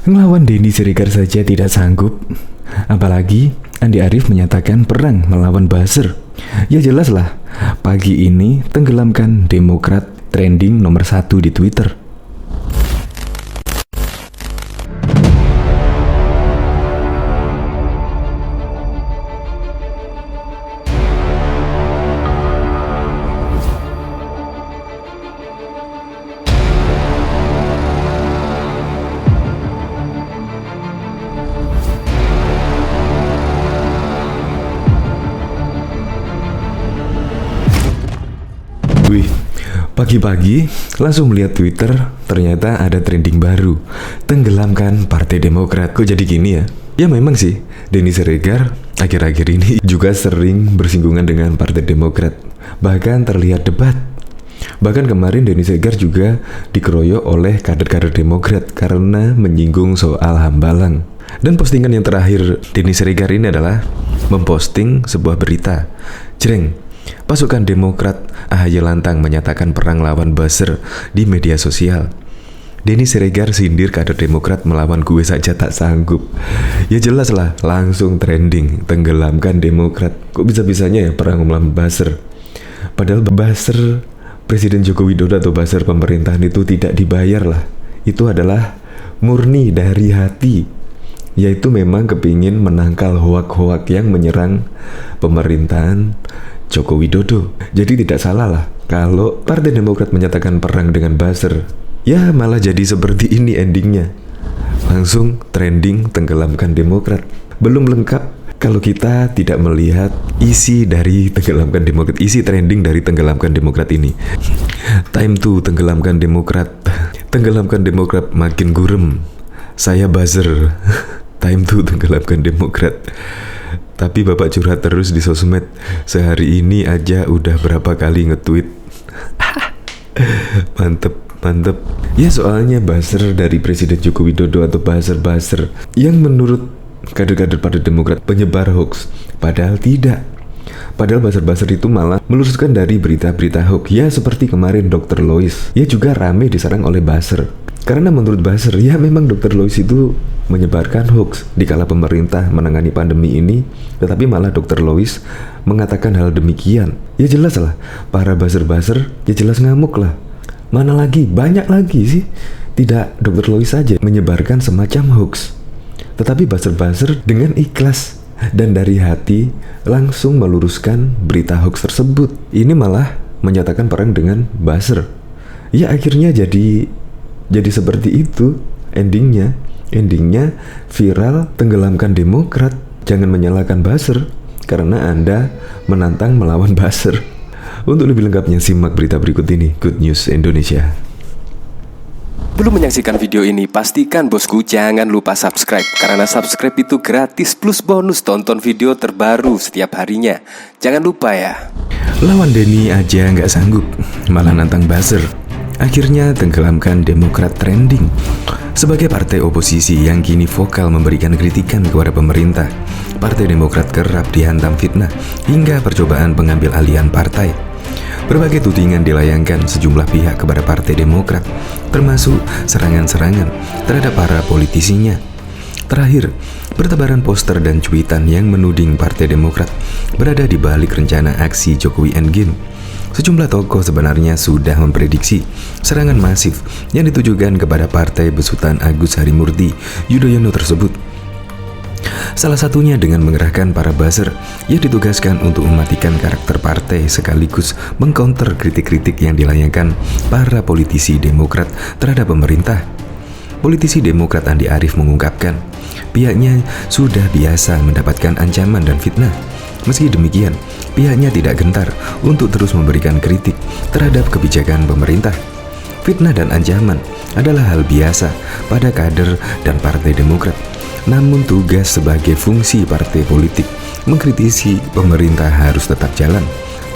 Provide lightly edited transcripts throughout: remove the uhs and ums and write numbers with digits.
Ngelawan Denny Siregar saja tidak sanggup, apalagi Andi Arief menyatakan perang melawan buzzer. Ya jelas lah, pagi ini tenggelamkan Demokrat trending nomor 1 di Twitter. Wih, pagi-pagi langsung melihat Twitter, ternyata ada trending baru. Tenggelamkan Partai Demokrat. Kok jadi gini ya? Ya memang sih, Denny Siregar akhir-akhir ini juga sering bersinggungan dengan Partai Demokrat. Bahkan terlihat debat. Bahkan kemarin Denny Siregar juga dikeroyok oleh kader-kader Demokrat karena menyinggung soal Hambalang. Dan postingan yang terakhir Denny Siregar ini adalah memposting sebuah berita. Jreng, pasukan Demokrat AHY lantang menyatakan perang lawan buzzer di media sosial. Denny Siregar sindir kader Demokrat melawan gue saja tak sanggup. Ya jelas lah, langsung trending, tenggelamkan Demokrat. Kok bisa-bisanya ya perang melawan buzzer? Padahal buzzer Presiden Joko Widodo atau buzzer pemerintahan itu tidak dibayar lah. Itu adalah murni dari hati, yaitu memang kepingin menangkal hoak-hoak yang menyerang pemerintahan Joko Widodo. Jadi tidak salah lah kalau Partai Demokrat menyatakan perang dengan buzzer. Ya malah jadi seperti ini endingnya. Langsung trending tenggelamkan Demokrat. Belum lengkap kalau kita tidak melihat isi dari tenggelamkan Demokrat, isi trending dari tenggelamkan Demokrat ini. Time to tenggelamkan Demokrat. Tenggelamkan Demokrat makin gurem. Saya buzzer. Time to tenggelamkan Demokrat. Tapi Bapak curhat terus di sosmed. Sehari ini aja udah berapa kali nge-tweet. Mantep. Ya soalnya buzzer dari Presiden Joko Widodo atau buzzer yang menurut kader-kader Partai Demokrat penyebar hoax. Padahal tidak. Padahal buzzer itu malah meluruskan dari berita-berita hoax. Ya seperti kemarin Dr. Lois. Ya juga rame diserang oleh buzzer. Karena menurut buzzer, ya memang Dr. Lois itu menyebarkan hoax di kala pemerintah menangani pandemi ini, tetapi malah Dr. Lois mengatakan hal demikian. Ya jelas lah, para buzzer ya jelas ngamuk lah. Mana lagi, banyak lagi sih. Tidak Dr. Lois saja menyebarkan semacam hoax, tetapi buzzer dengan ikhlas dan dari hati langsung meluruskan berita hoax tersebut. Ini malah menyatakan perang dengan buzzer. Ya akhirnya jadi seperti itu endingnya viral, tenggelamkan Demokrat. Jangan menyalahkan buzzer karena Anda menantang melawan buzzer. Untuk lebih lengkapnya simak berita berikut ini. Good News Indonesia. Belum menyaksikan video ini, pastikan bosku jangan lupa subscribe. Karena subscribe itu gratis plus bonus tonton video terbaru setiap harinya. Jangan lupa ya. Lawan Denny aja nggak sanggup, malah nantang buzzer. Akhirnya tenggelamkan Demokrat trending. Sebagai partai oposisi yang kini vokal memberikan kritikan kepada pemerintah, Partai Demokrat kerap dihantam fitnah hingga percobaan pengambil alihan partai. Berbagai tudingan dilayangkan sejumlah pihak kepada Partai Demokrat, termasuk serangan-serangan terhadap para politisinya. Terakhir, bertebaran poster dan cuitan yang menuding Partai Demokrat berada di balik rencana aksi Jokowi Endgame. Sejumlah tokoh sebenarnya sudah memprediksi serangan masif yang ditujukan kepada partai besutan Agus Harimurti Yudhoyono tersebut. Salah satunya dengan mengerahkan para buzzer yang ditugaskan untuk mematikan karakter partai sekaligus mengcounter kritik-kritik yang dilayangkan para politisi Demokrat terhadap pemerintah. Politisi Demokrat Andi Arief mengungkapkan, pihaknya sudah biasa mendapatkan ancaman dan fitnah. Meski demikian, pihaknya tidak gentar untuk terus memberikan kritik terhadap kebijakan pemerintah. Fitnah dan ancaman adalah hal biasa pada kader dan Partai Demokrat. Namun tugas sebagai fungsi partai politik mengkritisi pemerintah harus tetap jalan.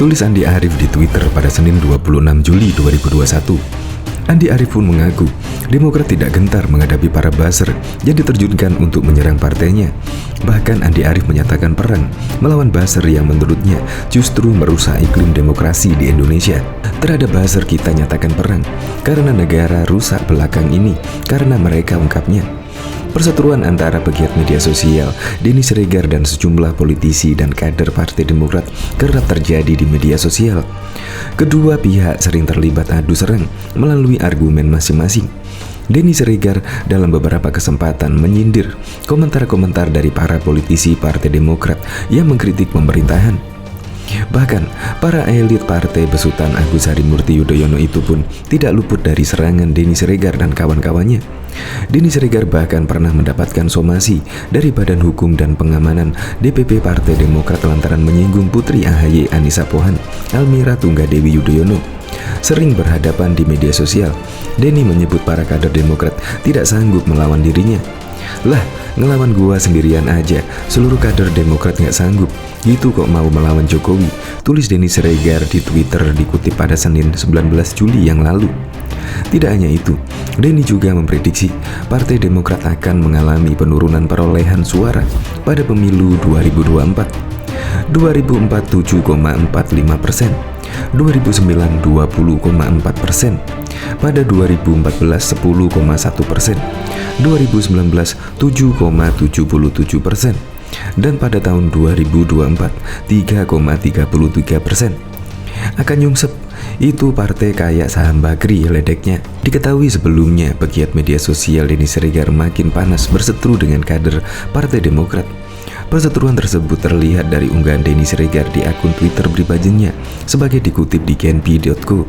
Tulis Andi Arief di Twitter pada Senin 26 Juli 2021. Andi Arief pun mengaku Demokrat tidak gentar menghadapi para buzzer yang diterjunkan untuk menyerang partainya. Bahkan Andi Arief menyatakan perang melawan buzzer yang menurutnya justru merusak iklim demokrasi di Indonesia. Terhadap buzzer kita nyatakan perang karena negara rusak belakang ini karena mereka, ungkapnya. Perseteruan antara pegiat media sosial, Denny Siregar dan sejumlah politisi dan kader Partai Demokrat kerap terjadi di media sosial. Kedua pihak sering terlibat adu serang melalui argumen masing-masing. Denny Siregar dalam beberapa kesempatan menyindir komentar-komentar dari para politisi Partai Demokrat yang mengkritik pemerintahan. Bahkan, para elit partai besutan Agus Harimurti Yudhoyono itu pun tidak luput dari serangan Denny Siregar dan kawan-kawannya. Denny Siregar bahkan pernah mendapatkan somasi dari Badan Hukum dan Pengamanan DPP Partai Demokrat lantaran menyinggung Putri AHY Annisa Pohan, Almira Tunggadewi Yudhoyono. Sering berhadapan di media sosial, Denny menyebut para kader Demokrat tidak sanggup melawan dirinya. Lah, ngelawan gua sendirian aja, seluruh kader Demokrat nggak sanggup, gitu kok mau melawan Jokowi, tulis Denny Siregar di Twitter dikutip pada Senin 19 Juli yang lalu. Tidak hanya itu, Denny juga memprediksi Partai Demokrat akan mengalami penurunan perolehan suara pada pemilu 2024. 2004 7,45%, 2009 20,4%, pada 2014 10,1%, 2019 7,77%, dan pada tahun 2024 3,33%. Akan nyungsep, itu partai kayak saham Bakri ledeknya. Diketahui sebelumnya pegiat media sosial Denny Siregar makin panas berseteru dengan kader Partai Demokrat. Perseteruan tersebut terlihat dari unggahan Denny Siregar di akun Twitter pribadinya sebagai dikutip di genpi.co.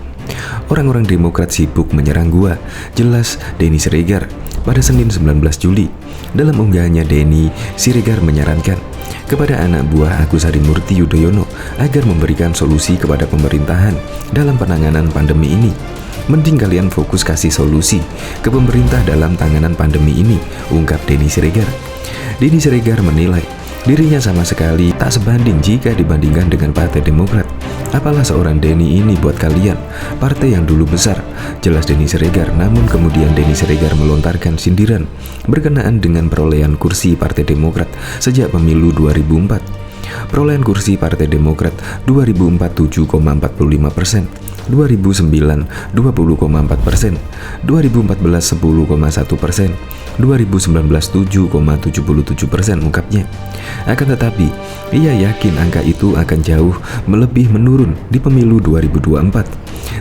Orang-orang Demokrat sibuk menyerang gua, jelas Denny Siregar pada Senin 19 Juli. Dalam unggahannya, Denny Siregar menyarankan kepada anak buah Agus Harimurti Yudhoyono agar memberikan solusi kepada pemerintahan dalam penanganan pandemi ini. Mending kalian fokus kasih solusi ke pemerintah dalam tanganan pandemi ini, ungkap Denny Siregar. Denny Siregar menilai dirinya sama sekali tak sebanding jika dibandingkan dengan Partai Demokrat. Apalah seorang Denny ini buat kalian, partai yang dulu besar, jelas Denny Siregar. Namun kemudian Denny Siregar melontarkan sindiran berkenaan dengan perolehan kursi Partai Demokrat sejak pemilu 2004. Perolehan kursi Partai Demokrat 2004 7,45%, 2009 20,4%, 2014 10,1%, 2019 7,77%, ungkapnya. Akan tetapi, ia yakin angka itu akan jauh lebih menurun di pemilu 2024.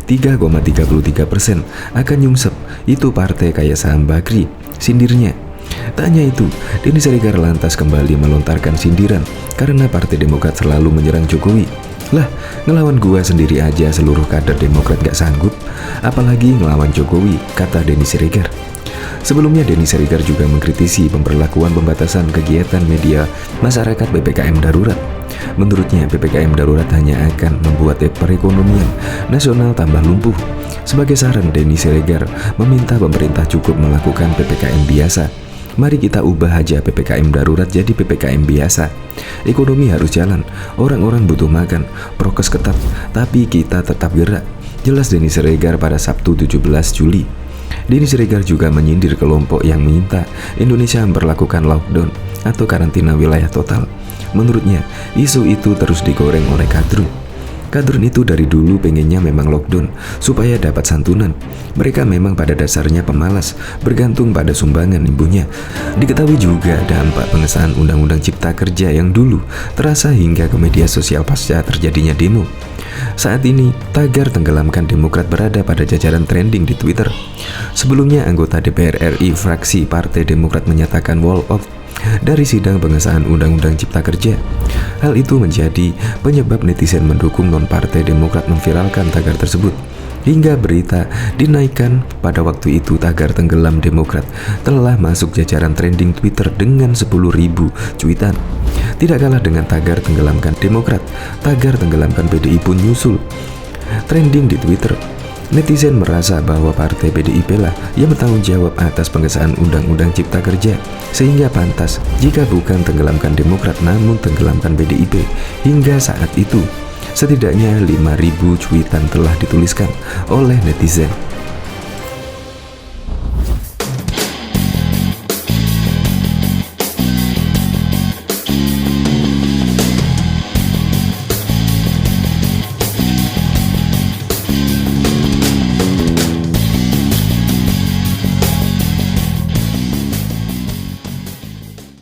3,33% akan nyungsep, itu partai kayak saham Bakri, sindirnya. Tak hanya itu, Denny Siregar lantas kembali melontarkan sindiran karena Partai Demokrat selalu menyerang Jokowi. Lah, ngelawan gua sendiri aja seluruh kader Demokrat gak sanggup, apalagi ngelawan Jokowi, kata Denny Siregar. Sebelumnya Denny Siregar juga mengkritisi pemberlakuan pembatasan kegiatan media masyarakat PPKM darurat. Menurutnya PPKM darurat hanya akan membuat perekonomian nasional tambah lumpuh. Sebagai saran, Denny Siregar meminta pemerintah cukup melakukan PPKM biasa. Mari kita ubah aja PPKM darurat jadi PPKM biasa. Ekonomi harus jalan, orang-orang butuh makan, prokes ketat, tapi kita tetap gerak, jelas Denny Siregar pada Sabtu 17 Juli. Denny Siregar juga menyindir kelompok yang minta Indonesia memperlakukan lockdown atau karantina wilayah total. Menurutnya, isu itu terus digoreng oleh kadrun. Kadrun itu dari dulu pengennya memang lockdown supaya dapat santunan. Mereka memang pada dasarnya pemalas, bergantung pada sumbangan ibunya. Diketahui juga dampak pengesahan Undang-Undang Cipta Kerja yang dulu terasa hingga ke media sosial pasca terjadinya demo. Saat ini, tagar tenggelamkan Demokrat berada pada jajaran trending di Twitter. Sebelumnya, anggota DPR RI fraksi Partai Demokrat menyatakan wall out dari sidang pengesahan Undang-Undang Cipta Kerja. Hal itu menjadi penyebab netizen mendukung non-Partai Demokrat memviralkan tagar tersebut. Hingga berita dinaikkan pada waktu itu tagar tenggelam Demokrat telah masuk jajaran trending Twitter dengan 10.000 cuitan. Tidak kalah dengan tagar tenggelamkan Demokrat, tagar tenggelamkan PDI pun nyusul trending di Twitter. Netizen merasa bahwa partai PDIP lah yang bertanggung jawab atas pengesahan Undang-Undang Cipta Kerja, sehingga pantas jika bukan tenggelamkan Demokrat namun tenggelamkan PDIP. Hingga saat itu, setidaknya 5.000 cuitan telah dituliskan oleh netizen.